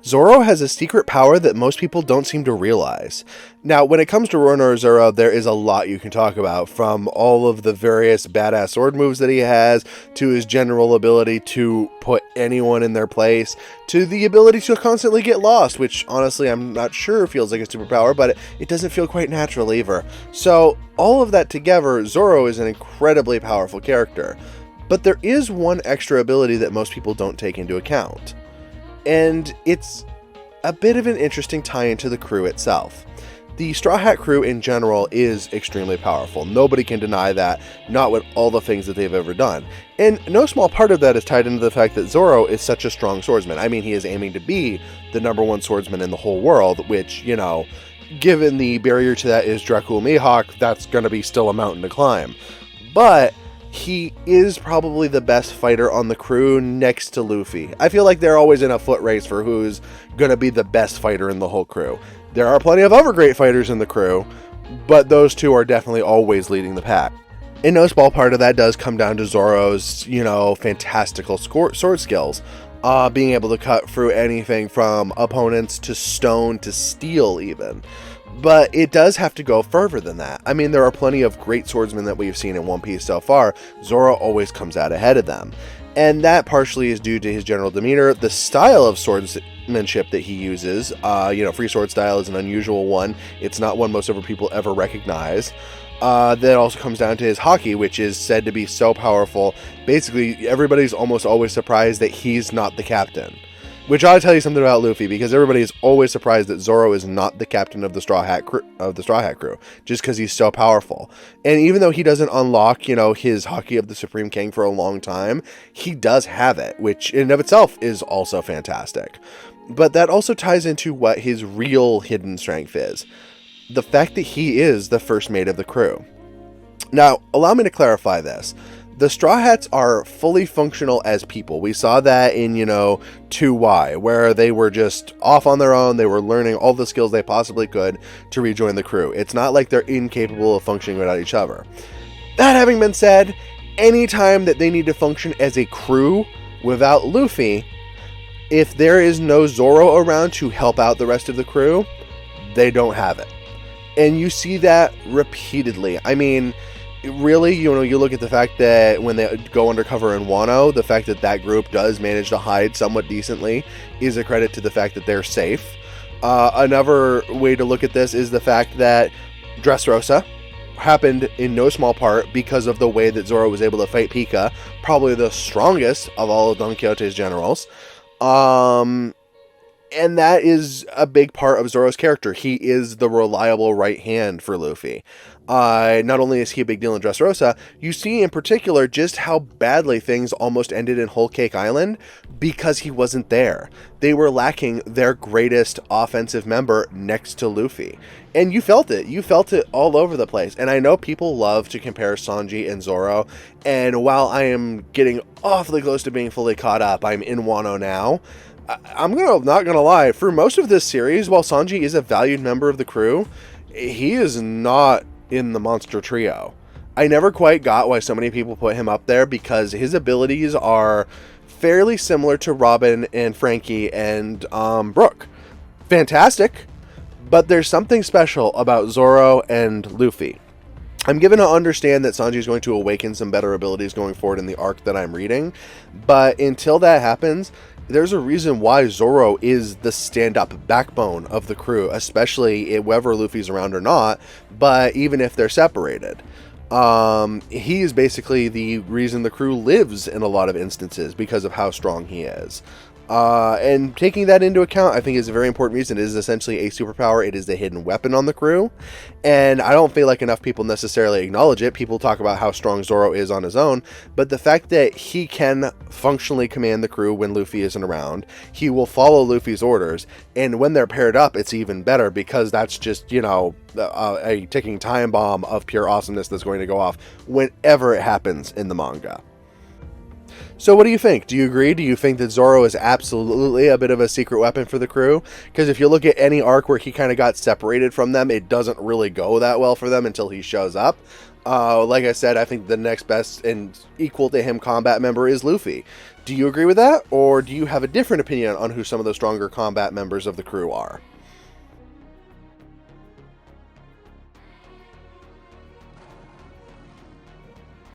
Zoro has a secret power that most people don't seem to realize. Now, when it comes to Roronoa Zoro, there is a lot you can talk about, from all of the various badass sword moves that he has, to his general ability to put anyone in their place, to the ability to constantly get lost, which honestly I'm not sure feels like a superpower, but it doesn't feel quite natural either. So, all of that together, Zoro is an incredibly powerful character. But there is one extra ability that most people don't take into account. And it's a bit of an interesting tie-in to the crew itself. The Straw Hat crew in general is extremely powerful. Nobody can deny that, not with all the things that they've ever done. And no small part of that is tied into the fact that Zoro is such a strong swordsman. I mean, he is aiming to be the #1 swordsman in the whole world, which, you know, given the barrier to that is Dracul Mihawk, that's going to be still a mountain to climb. But he is probably the best fighter on the crew next to Luffy. I feel like they're always in a foot race for who's going to be the best fighter in the whole crew. There are plenty of other great fighters in the crew, but those two are definitely always leading the pack. And no small part of that does come down to Zoro's, fantastical sword skills. Being able to cut through anything from opponents to stone to steel even. But it does have to go further than that. I mean, there are plenty of great swordsmen that we've seen in One Piece so far. Zoro always comes out ahead of them. And that partially is due to his general demeanor, the style of swordsmanship that he uses. Free sword style is an unusual one. It's not one most other people ever recognize. That also comes down to his haki, which is said to be so powerful. Basically, everybody's almost always surprised that he's not the captain. Which ought to tell you something about Luffy, because everybody is always surprised that Zoro is not the captain of the Straw Hat crew, just because he's so powerful. And even though he doesn't unlock, his haki of the Supreme King for a long time, he does have it, which in and of itself is also fantastic. But that also ties into what his real hidden strength is. The fact that he is the first mate of the crew. Now, allow me to clarify this. The Straw Hats are fully functional as people. We saw that in, 2Y, where they were just off on their own. They were learning all the skills they possibly could to rejoin the crew. It's not like they're incapable of functioning without each other. That having been said, anytime that they need to function as a crew without Luffy, if there is no Zoro around to help out the rest of the crew, they don't have it. And you see that repeatedly. I mean, really, you look at the fact that when they go undercover in Wano, the fact that that group does manage to hide somewhat decently is a credit to the fact that they're safe. Another way to look at this is the fact that Dressrosa happened in no small part because of the way that Zoro was able to fight Pika, probably the strongest of all of Don Quixote's generals. And that is a big part of Zoro's character. He is the reliable right hand for Luffy. Not only is he a big deal in Dressrosa, you see in particular just how badly things almost ended in Whole Cake Island because he wasn't there. They were lacking their greatest offensive member next to Luffy. And you felt it. You felt it all over the place. And I know people love to compare Sanji and Zoro. And while I am getting awfully close to being fully caught up, I'm in Wano now. I'm not gonna lie, for most of this series, while Sanji is a valued member of the crew, he is not in the monster trio. I never quite got why so many people put him up there, because his abilities are fairly similar to Robin and Frankie and Brook. Fantastic, but there's something special about Zoro and Luffy. I'm given to understand that Sanji is going to awaken some better abilities going forward in the arc that I'm reading, but until that happens, there's a reason why Zoro is the stand-up backbone of the crew, especially whether Luffy's around or not, but even if they're separated. He is basically the reason the crew lives in a lot of instances because of how strong he is. And taking that into account, I think is a very important reason. It is essentially a superpower. It is the hidden weapon on the crew. And I don't feel like enough people necessarily acknowledge it. People talk about how strong Zoro is on his own, but the fact that he can functionally command the crew when Luffy isn't around, he will follow Luffy's orders, and when they're paired up, it's even better, because that's just, a ticking time bomb of pure awesomeness that's going to go off whenever it happens in the manga. So what do you think? Do you agree? Do you think that Zoro is absolutely a bit of a secret weapon for the crew? Because if you look at any arc where he kind of got separated from them, it doesn't really go that well for them until he shows up. Like I said, I think the next best and equal to him combat member is Luffy. Do you agree with that, or do you have a different opinion on who some of the stronger combat members of the crew are?